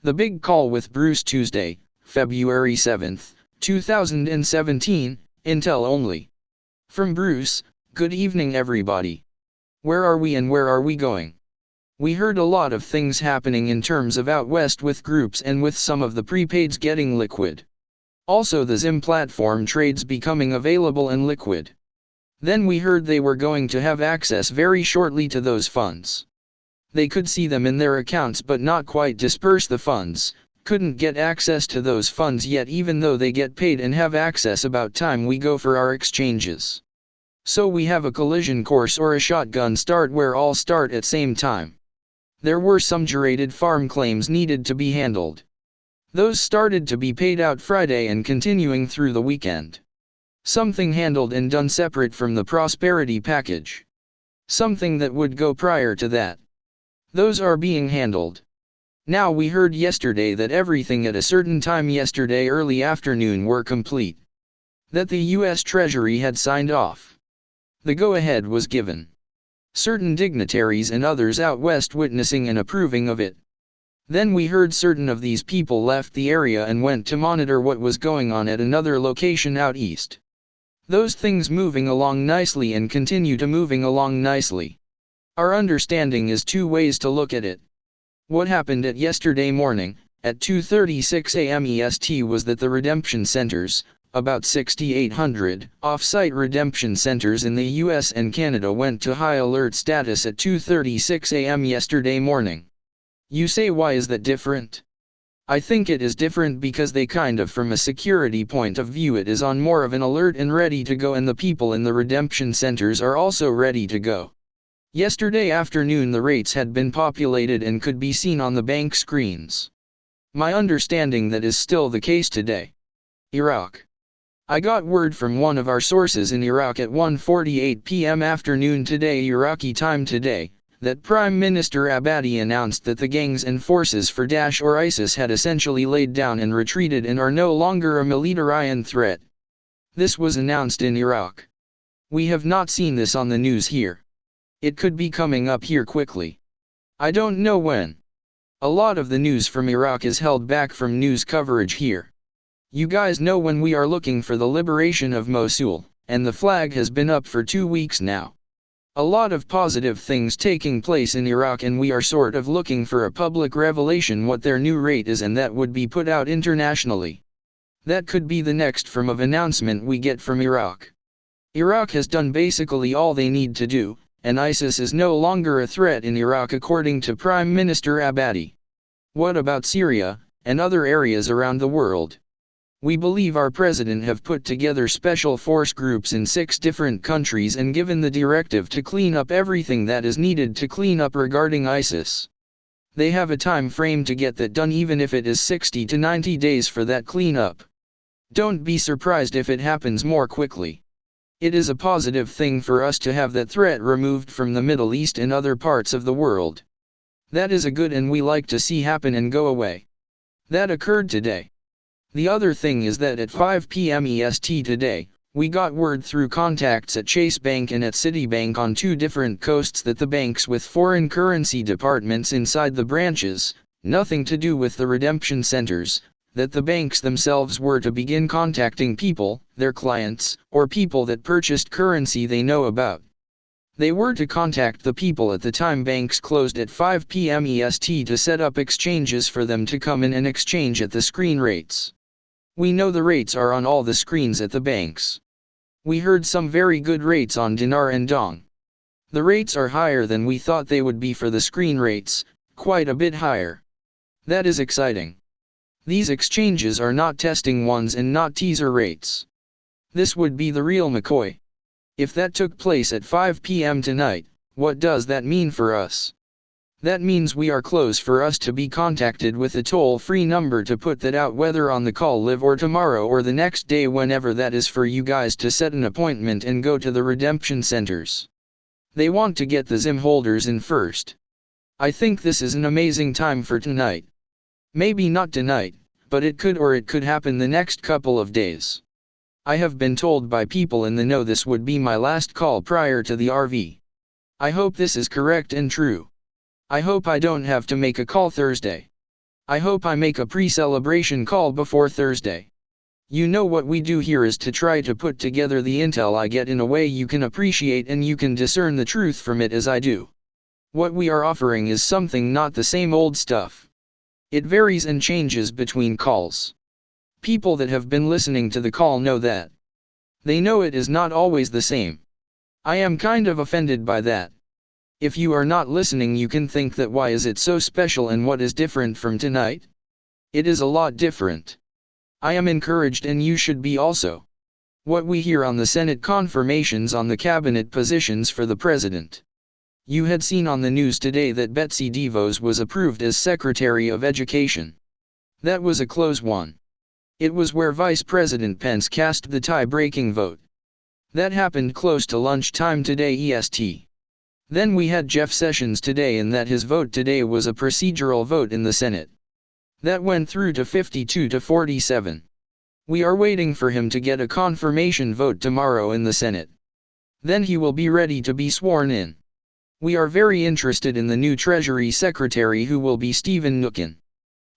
The Big Call with Bruce, Tuesday, February 7, 2017, Intel only. From Bruce: good evening everybody. Where are we and where are we going? We heard a lot of things happening in terms of out west with groups and with some of the prepaids getting liquid. Also the Zim platform trades becoming available and liquid. Then we heard they were going to have access very shortly to those funds. They could see them in their accounts but not quite disperse the funds, couldn't get access to those funds yet even though they get paid and have access about time we go for our exchanges. So we have a collision course or a shotgun start where all start at same time. There were some gerated farm claims needed to be handled. Those started to be paid out Friday and continuing through the weekend. Something handled and done separate from the prosperity package. Something that would go prior to that. Those are being handled. Now we heard yesterday that everything at a certain time yesterday early afternoon were complete. That the US Treasury had signed off. The go-ahead was given. Certain dignitaries and others out west witnessing and approving of it. Then we heard certain of these people left the area and went to monitor what was going on at another location out east. Those things moving along nicely and continue to moving along nicely. Our understanding is two ways to look at it. What happened at yesterday morning, at 2:36 a.m. EST was that the redemption centers, about 6,800 off-site redemption centers in the US and Canada went to high alert status at 2:36 a.m. yesterday morning. You say, why is that different? I think it is different because they kind of from a security point of view it is on more of an alert and ready to go, and the people in the redemption centers are also ready to go. Yesterday afternoon the rates had been populated and could be seen on the bank screens. My understanding that is still the case today. Iraq. I got word from one of our sources in Iraq at 1:48 p.m. afternoon today Iraqi time today, that Prime Minister Abadi announced that the gangs and forces for Daesh or ISIS had essentially laid down and retreated and are no longer a military threat. This was announced in Iraq. We have not seen this on the news here. It could be coming up here quickly. I don't know when. A lot of the news from Iraq is held back from news coverage here. You guys know when we are looking for the liberation of Mosul, and the flag has been up for 2 weeks now. A lot of positive things taking place in Iraq and we are sort of looking for a public revelation what their new rate is, and that would be put out internationally. That could be the next form of announcement we get from Iraq. Iraq has done basically all they need to do, and ISIS is no longer a threat in Iraq according to Prime Minister Abadi. What about Syria, and other areas around the world? We believe our president have put together special force groups in 6 different countries and given the directive to clean up everything that is needed to clean up regarding ISIS. They have a time frame to get that done, even if it is 60 to 90 days for that cleanup. Don't be surprised if it happens more quickly. It is a positive thing for us to have that threat removed from the Middle East and other parts of the world. That is a good and we like to see happen and go away. That occurred today. The other thing is that at 5 p.m. EST today, we got word through contacts at Chase Bank and at Citibank on 2 different coasts that the banks with foreign currency departments inside the branches, nothing to do with the redemption centers, that the banks themselves were to begin contacting people, their clients, or people that purchased currency they know about. They were to contact the people at the time banks closed at 5 p.m. EST to set up exchanges for them to come in and exchange at the screen rates. We know the rates are on all the screens at the banks. We heard some very good rates on dinar and dong. The rates are higher than we thought they would be for the screen rates, quite a bit higher. That is exciting. These exchanges are not testing ones and not teaser rates. This would be the real McCoy. If that took place at 5 p.m. tonight, what does that mean for us? That means we are close for us to be contacted with a toll-free number to put that out, whether on the call live or tomorrow or the next day, whenever that is, for you guys to set an appointment and go to the redemption centers. They want to get the Zim holders in first. I think this is an amazing time for tonight. Maybe not tonight, but it could happen the next couple of days. I have been told by people in the know this would be my last call prior to the RV. I hope this is correct and true. I hope I don't have to make a call Thursday. I hope I make a pre-celebration call before Thursday. You know what we do here is to try to put together the intel I get in a way you can appreciate and you can discern the truth from it as I do. What we are offering is something not the same old stuff. It varies and changes between calls. People that have been listening to the call know that. They know it is not always the same. I am kind of offended by that. If you are not listening, you can think that why is it so special and what is different from tonight? It is a lot different. I am encouraged and you should be also. What we hear on the Senate confirmations on the cabinet positions for the president. You had seen on the news today that Betsy DeVos was approved as Secretary of Education. That was a close one. It was where Vice President Pence cast the tie-breaking vote. That happened close to lunchtime today EST. Then we had Jeff Sessions today, and that his vote today was a procedural vote in the Senate. That went through to 52 to 47. We are waiting for him to get a confirmation vote tomorrow in the Senate. Then he will be ready to be sworn in. We are very interested in the new Treasury Secretary, who will be Stephen Mnuchin.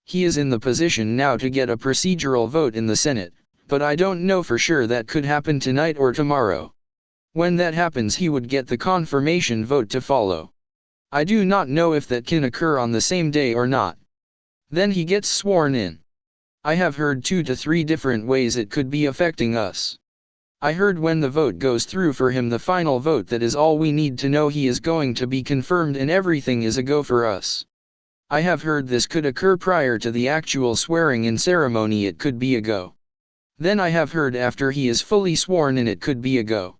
He is in the position now to get a procedural vote in the Senate, but I don't know for sure that could happen tonight or tomorrow. When that happens, he would get the confirmation vote to follow. I do not know if that can occur on the same day or not. Then he gets sworn in. I have heard 2 to 3 different ways it could be affecting us. I heard when the vote goes through for him, the final vote, that is all we need to know, he is going to be confirmed and everything is a go for us. I have heard this could occur prior to the actual swearing-in ceremony, it could be a go. Then I have heard after he is fully sworn in it could be a go.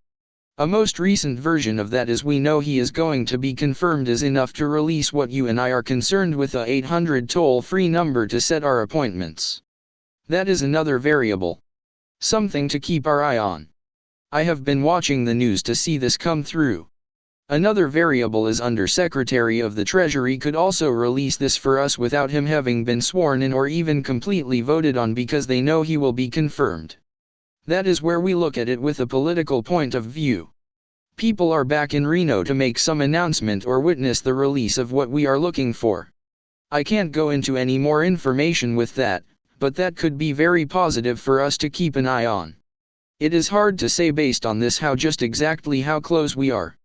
A most recent version of that is we know he is going to be confirmed is enough to release what you and I are concerned with, a 800 toll-free number to set our appointments. That is another variable. Something to keep our eye on. I have been watching the news to see this come through. Another variable is Under Secretary of the Treasury could also release this for us without him having been sworn in or even completely voted on, because they know he will be confirmed. That is where we look at it with a political point of view. People are back in Reno to make some announcement or witness the release of what we are looking for. I can't go into any more information with that, but that could be very positive for us to keep an eye on. It is hard to say based on this just exactly how close we are.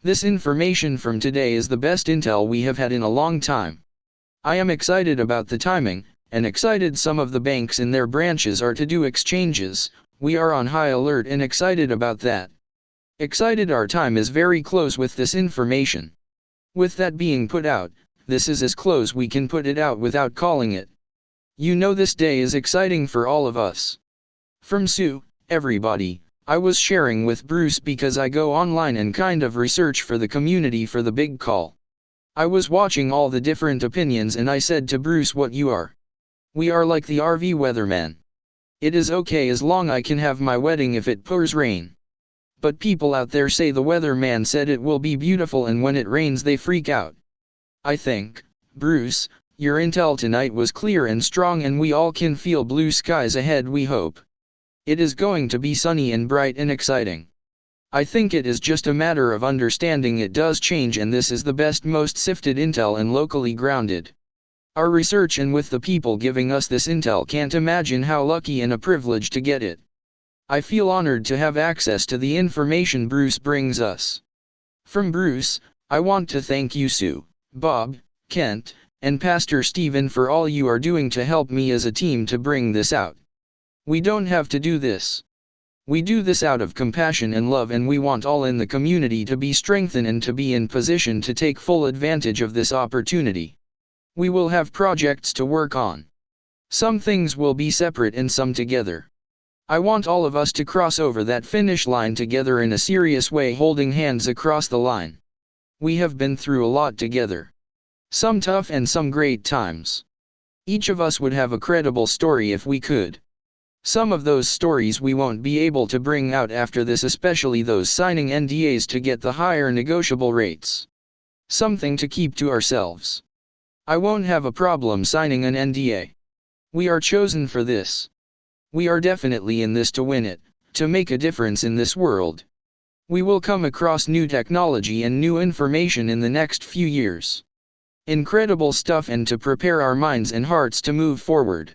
This information from today is the best intel we have had in a long time. I am excited about the timing, and excited some of the banks in their branches are to do exchanges. We are on high alert and excited about that. Excited our time is very close with this information. With that being put out, this is as close we can put it out without calling it. You know, this day is exciting for all of us. From Sue, everybody, I was sharing with Bruce because I go online and kind of research for the community for the big call. I was watching all the different opinions and I said to Bruce, what you are? We are like the RV weatherman. It is okay as long I can have my wedding if it pours rain. But people out there say the weatherman said it will be beautiful and when it rains they freak out. I think, Bruce, your intel tonight was clear and strong and we all can feel blue skies ahead, we hope. It is going to be sunny and bright and exciting. I think it is just a matter of understanding it does change, and this is the best, most sifted intel and locally grounded. Our research and with the people giving us this intel, can't imagine how lucky and a privilege to get it. I feel honored to have access to the information Bruce brings us. From Bruce, I want to thank you, Sue, Bob, Kent, and Pastor Stephen for all you are doing to help me as a team to bring this out. We don't have to do this. We do this out of compassion and love, and we want all in the community to be strengthened and to be in position to take full advantage of this opportunity. We will have projects to work on. Some things will be separate and some together. I want all of us to cross over that finish line together in a serious way, holding hands across the line. We have been through a lot together. Some tough and some great times. Each of us would have a credible story if we could. Some of those stories we won't be able to bring out after this, especially those signing NDAs to get the higher negotiable rates. Something to keep to ourselves. I won't have a problem signing an NDA. We are chosen for this. We are definitely in this to win it, to make a difference in this world. We will come across new technology and new information in the next few years. Incredible stuff, and to prepare our minds and hearts to move forward.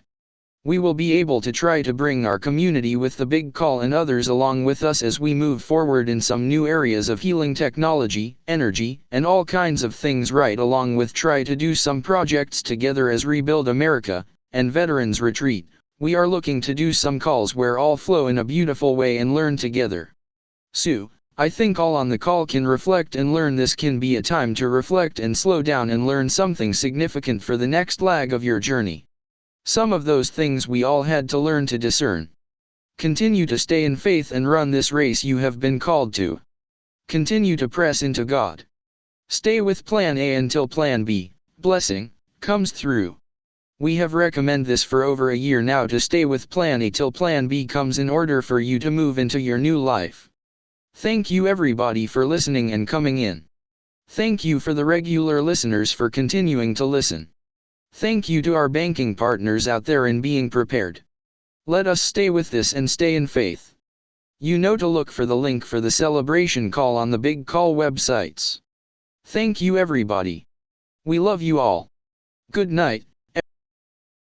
We will be able to try to bring our community with the big call and others along with us as we move forward in some new areas of healing technology, energy, and all kinds of things, right along with try to do some projects together as Rebuild America and Veterans Retreat. We are looking to do some calls where all flow in a beautiful way and learn together. So, I think all on the call can reflect and learn. This can be a time to reflect and slow down and learn something significant for the next leg of your journey. Some of those things we all had to learn to discern. Continue to stay in faith and run this race you have been called to. Continue to press into God. Stay with Plan A until Plan B, blessing, comes through. We have recommended this for over a year now, to stay with Plan A till Plan B comes in order for you to move into your new life. Thank you everybody for listening and coming in. Thank you for the regular listeners for continuing to listen. Thank you to our banking partners out there in being prepared. Let us stay with this and stay in faith. You know to look for the link for the celebration call on the big call websites. Thank you everybody. We love you all. Good night.